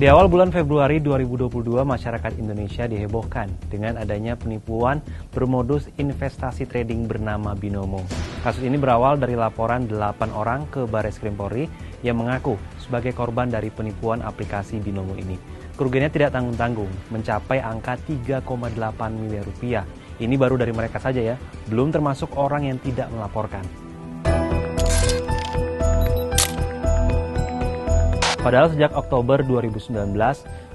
Di awal bulan Februari 2022, masyarakat Indonesia dihebohkan dengan adanya penipuan bermodus investasi trading bernama Binomo. Kasus ini berawal dari laporan 8 orang ke Barreskrim Polri yang mengaku sebagai korban dari penipuan aplikasi Binomo ini. Kerugiannya tidak tanggung-tanggung, mencapai angka 3,8 miliar rupiah. Ini baru dari mereka saja ya, belum termasuk orang yang tidak melaporkan. Padahal sejak Oktober 2019,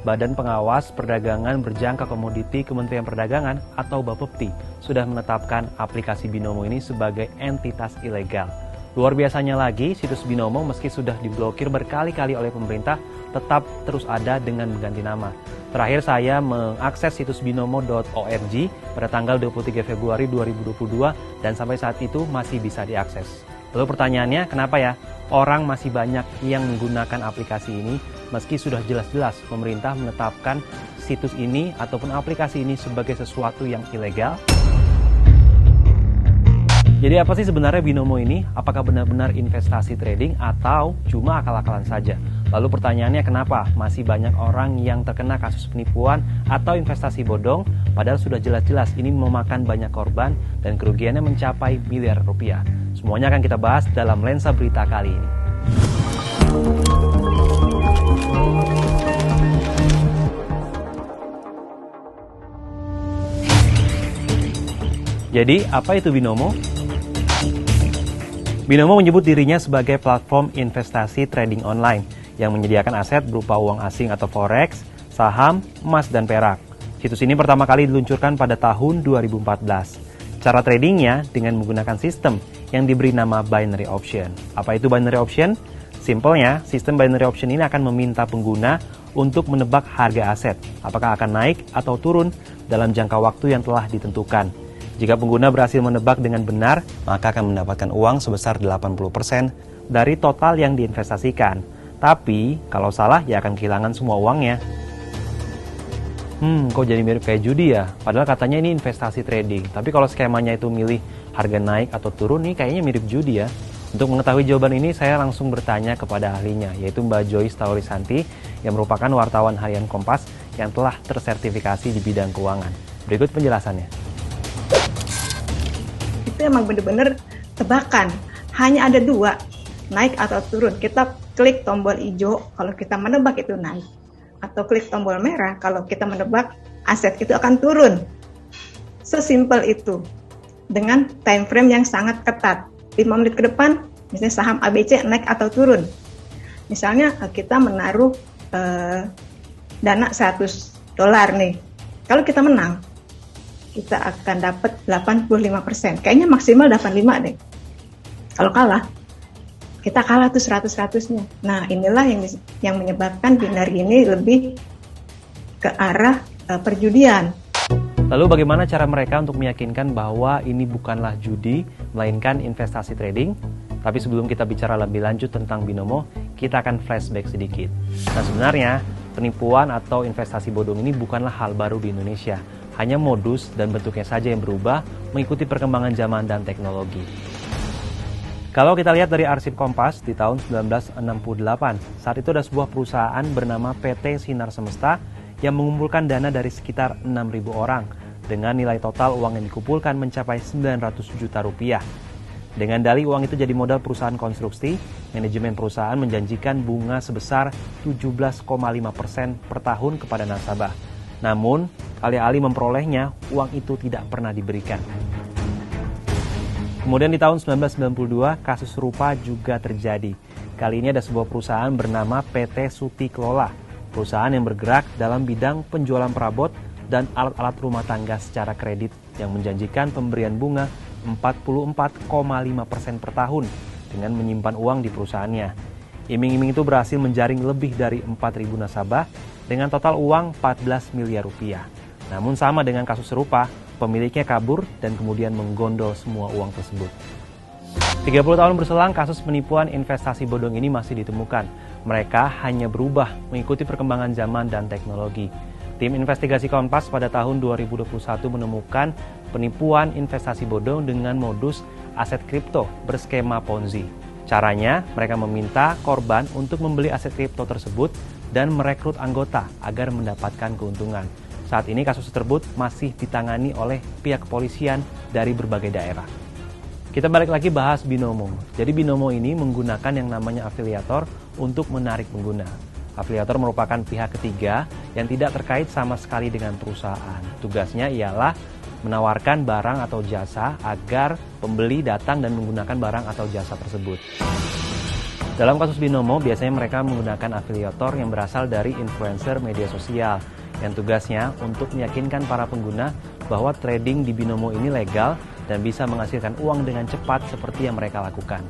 Badan Pengawas Perdagangan Berjangka Komoditi Kementerian Perdagangan atau Bapepti sudah menetapkan aplikasi Binomo ini sebagai entitas ilegal. Luar biasanya lagi, situs Binomo meski sudah diblokir berkali-kali oleh pemerintah, tetap terus ada dengan mengganti nama. Terakhir saya mengakses situs binomo.org pada tanggal 23 Februari 2022 dan sampai saat itu masih bisa diakses. Lalu pertanyaannya, kenapa ya orang masih banyak yang menggunakan aplikasi ini meski sudah jelas-jelas pemerintah menetapkan situs ini ataupun aplikasi ini sebagai sesuatu yang ilegal? Jadi apa sih sebenarnya Binomo ini? Apakah benar-benar investasi trading atau cuma akal-akalan saja? Lalu pertanyaannya, kenapa masih banyak orang yang terkena kasus penipuan atau investasi bodong padahal sudah jelas-jelas ini memakan banyak korban dan kerugiannya mencapai miliar rupiah? Semuanya akan kita bahas dalam Lensa Berita kali ini. Jadi, apa itu Binomo? Binomo menyebut dirinya sebagai platform investasi trading online yang menyediakan aset berupa uang asing atau forex, saham, emas, dan perak. Situs ini pertama kali diluncurkan pada tahun 2014. Cara tradingnya dengan menggunakan sistem yang diberi nama binary option. Apa itu binary option? Simpelnya, sistem binary option ini akan meminta pengguna untuk menebak harga aset, apakah akan naik atau turun dalam jangka waktu yang telah ditentukan. Jika pengguna berhasil menebak dengan benar, maka akan mendapatkan uang sebesar 80% dari total yang diinvestasikan. Tapi, kalau salah, ya akan kehilangan semua uangnya. Kok jadi mirip kayak judi ya? Padahal katanya ini investasi trading. Tapi kalau skemanya itu milih harga naik atau turun, nih kayaknya mirip judi ya. Untuk mengetahui jawaban ini, saya langsung bertanya kepada ahlinya, yaitu Mbak Joyce Taurisanti, yang merupakan wartawan harian Kompas yang telah tersertifikasi di bidang keuangan. Berikut penjelasannya. Itu emang benar-benar tebakan. Hanya ada dua, naik atau turun. Kita klik tombol hijau kalau kita menebak itu naik, atau klik tombol merah kalau kita menebak aset itu akan turun. Sesimpel itu, dengan time frame yang sangat ketat. 5 menit ke depan, misalnya saham ABC naik atau turun. Misalnya kita menaruh dana $100 nih. Kalau kita menang, kita akan dapat 85%. Kayaknya maksimal 85 deh. Kalau kalah, kita kalah tuh 100-100-nya. Nah, inilah yang menyebabkan binary ini lebih ke arah perjudian. Lalu bagaimana cara mereka untuk meyakinkan bahwa ini bukanlah judi, melainkan investasi trading? Tapi sebelum kita bicara lebih lanjut tentang Binomo, kita akan flashback sedikit. Nah, sebenarnya penipuan atau investasi bodong ini bukanlah hal baru di Indonesia. Hanya modus dan bentuknya saja yang berubah mengikuti perkembangan zaman dan teknologi. Kalau kita lihat dari arsip Kompas di tahun 1968, saat itu ada sebuah perusahaan bernama PT Sinar Semesta yang mengumpulkan dana dari sekitar 6.000 orang dengan nilai total uang yang dikumpulkan mencapai 900 juta rupiah. Dengan dalih uang itu jadi modal perusahaan konstruksi, manajemen perusahaan menjanjikan bunga sebesar 17,5% per tahun kepada nasabah. Namun, alih-alih memperolehnya, uang itu tidak pernah diberikan. Kemudian di tahun 1992, kasus serupa juga terjadi. Kali ini ada sebuah perusahaan bernama PT Suti Kelola, perusahaan yang bergerak dalam bidang penjualan perabot dan alat-alat rumah tangga secara kredit yang menjanjikan pemberian bunga 44,5% per tahun dengan menyimpan uang di perusahaannya. Iming-iming itu berhasil menjaring lebih dari 4.000 nasabah dengan total uang 14 miliar rupiah. Namun sama dengan kasus serupa, pemiliknya kabur dan kemudian menggondol semua uang tersebut. 30 tahun berselang, kasus penipuan investasi bodong ini masih ditemukan. Mereka hanya berubah mengikuti perkembangan zaman dan teknologi. Tim investigasi Kompas pada tahun 2021 menemukan penipuan investasi bodong dengan modus aset kripto berskema Ponzi. Caranya, mereka meminta korban untuk membeli aset kripto tersebut dan merekrut anggota agar mendapatkan keuntungan. Saat ini kasus tersebut masih ditangani oleh pihak kepolisian dari berbagai daerah. Kita balik lagi bahas binomo. Jadi binomo ini menggunakan yang namanya afiliator untuk menarik pengguna. Afiliator merupakan pihak ketiga yang tidak terkait sama sekali dengan perusahaan. Tugasnya ialah menawarkan barang atau jasa agar pembeli datang dan menggunakan barang atau jasa tersebut. Dalam kasus binomo, biasanya mereka menggunakan afiliator yang berasal dari influencer media sosial yang tugasnya untuk meyakinkan para pengguna bahwa trading di binomo ini legal dan bisa menghasilkan uang dengan cepat seperti yang mereka lakukan.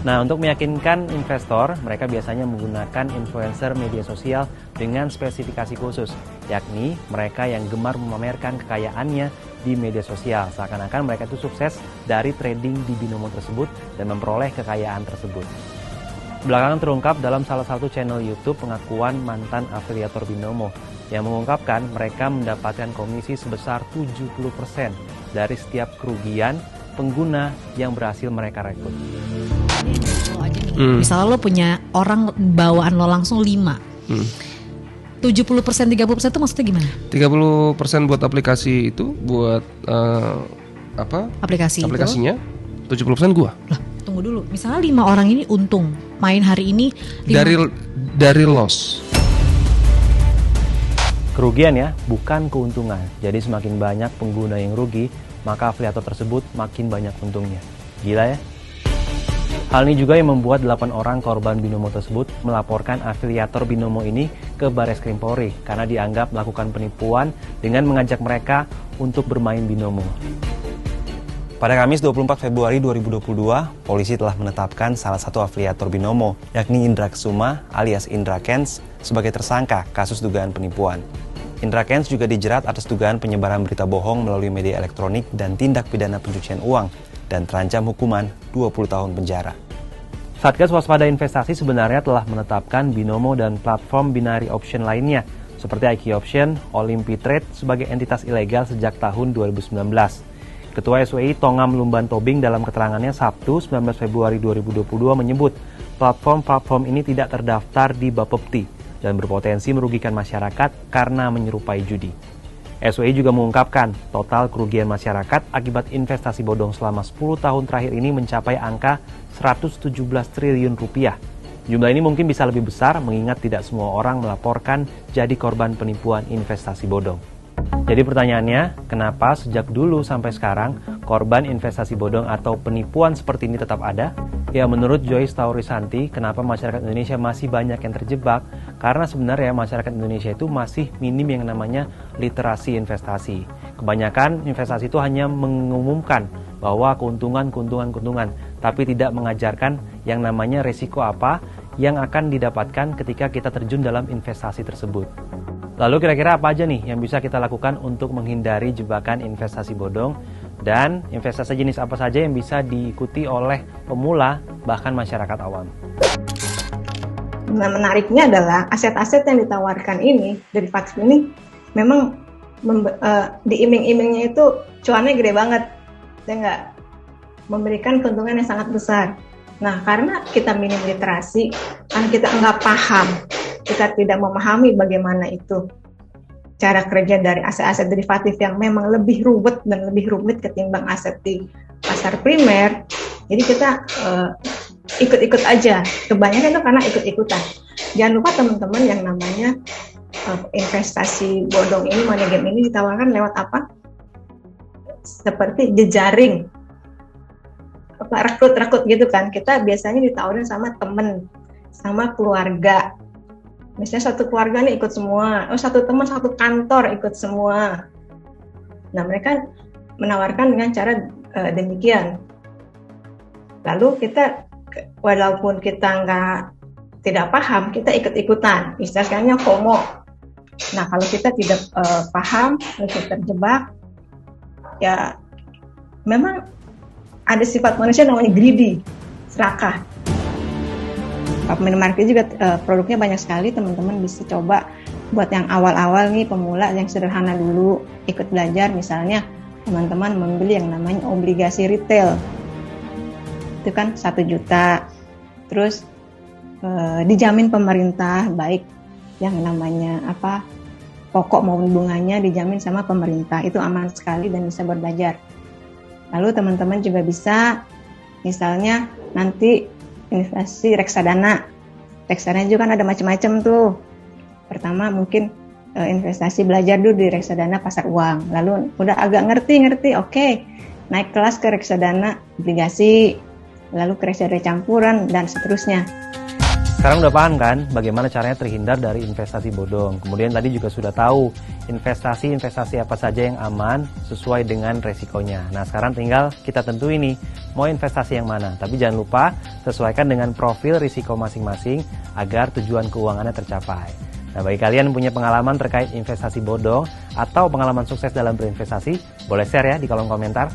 Nah, untuk meyakinkan investor, mereka biasanya menggunakan influencer media sosial dengan spesifikasi khusus, yakni mereka yang gemar memamerkan kekayaannya di media sosial, seakan-akan mereka itu sukses dari trading di binomo tersebut dan memperoleh kekayaan tersebut. Belakangan terungkap dalam salah satu channel YouTube pengakuan mantan afiliator binomo yang mengungkapkan mereka mendapatkan komisi sebesar 70% dari setiap kerugian pengguna yang berhasil mereka rekrut. Misalnya lo punya orang bawaan lo langsung 5. 70%, 30% itu maksudnya gimana? 30% buat aplikasi itu, buat aplikasinya, 70% gua. Loh, tunggu dulu. Misalnya 5 orang ini untung main hari ini dari loss. Kerugian ya, bukan keuntungan. Jadi semakin banyak pengguna yang rugi, maka afiliator tersebut makin banyak untungnya. Gila ya? Hal ini juga yang membuat 8 orang korban binomo tersebut melaporkan afiliator binomo ini ke Bareskrim Polri karena dianggap melakukan penipuan dengan mengajak mereka untuk bermain binomo. Pada Kamis 24 Februari 2022, polisi telah menetapkan salah satu afiliator binomo, yakni Indra Kesuma alias Indra Kents, sebagai tersangka kasus dugaan penipuan. Indra Kents juga dijerat atas dugaan penyebaran berita bohong melalui media elektronik dan tindak pidana pencucian uang dan terancam hukuman 20 tahun penjara. Satgas Waspada Investasi sebenarnya telah menetapkan binomo dan platform binary option lainnya seperti IQ Option, Olympi Trade sebagai entitas ilegal sejak tahun 2019. Ketua SWI Tongam Lumban Tobing dalam keterangannya Sabtu 19 Februari 2022 menyebut platform-platform ini tidak terdaftar di Bapepti dan berpotensi merugikan masyarakat karena menyerupai judi. SWI juga mengungkapkan total kerugian masyarakat akibat investasi bodong selama 10 tahun terakhir ini mencapai angka 117 triliun rupiah. Jumlah ini mungkin bisa lebih besar mengingat tidak semua orang melaporkan jadi korban penipuan investasi bodong. Jadi pertanyaannya, kenapa sejak dulu sampai sekarang korban investasi bodong atau penipuan seperti ini tetap ada? Ya, menurut Joyce Taurisanti, kenapa masyarakat Indonesia masih banyak yang terjebak? Karena sebenarnya masyarakat Indonesia itu masih minim yang namanya literasi investasi. Kebanyakan investasi itu hanya mengumumkan bahwa keuntungan, tapi tidak mengajarkan yang namanya resiko apa yang akan didapatkan ketika kita terjun dalam investasi tersebut. Lalu kira-kira apa aja nih yang bisa kita lakukan untuk menghindari jebakan investasi bodong dan investasi jenis apa saja yang bisa diikuti oleh pemula bahkan masyarakat awam? Nah, menariknya adalah aset-aset yang ditawarkan ini, derivatif ini memang diiming-imingnya itu cuannya gede banget, ya nggak? Memberikan keuntungan yang sangat besar. Nah, karena kita minim literasi, karena kita nggak paham, kita tidak memahami bagaimana itu cara kerja dari aset-aset derivatif yang memang lebih ruwet dan lebih rumit ketimbang aset di pasar primer. Jadi kita ikut-ikut aja. Kebanyakan itu karena ikut-ikutan. Jangan lupa teman-teman yang namanya investasi bodong ini, money game ini ditawarkan lewat apa? Seperti jejaring, rekrut gitu kan. Kita biasanya ditawarin sama temen, sama keluarga. Misalnya satu keluarga nih ikut semua, satu teman satu kantor ikut semua. Nah, mereka menawarkan dengan cara demikian. Lalu kita, walaupun kita tidak paham, kita ikut-ikutan. Istilahnya FOMO. Nah, kalau kita tidak paham, kita terjebak, ya memang ada sifat manusia namanya greedy, serakah. Minimarket juga produknya banyak sekali, teman-teman bisa coba buat yang awal-awal nih, pemula yang sederhana dulu, ikut belajar. Misalnya teman-teman membeli yang namanya obligasi retail, itu kan 1 juta, terus dijamin pemerintah baik yang namanya pokok maupun bunganya dijamin sama pemerintah. Itu aman sekali dan bisa belajar. Lalu teman-teman juga bisa misalnya nanti investasi reksadana. Reksadana juga kan ada macam-macam tuh. Pertama mungkin investasi belajar dulu di reksadana pasar uang. Lalu udah agak ngerti, oke, naik kelas ke reksadana obligasi, lalu ke reksadana campuran dan seterusnya. Sekarang udah paham kan bagaimana caranya terhindar dari investasi bodong. Kemudian tadi juga sudah tahu investasi apa saja yang aman sesuai dengan resikonya. Nah sekarang tinggal kita tentuin nih mau investasi yang mana. Tapi jangan lupa sesuaikan dengan profil risiko masing-masing agar tujuan keuangannya tercapai. Nah bagi kalian yang punya pengalaman terkait investasi bodong atau pengalaman sukses dalam berinvestasi, boleh share ya di kolom komentar.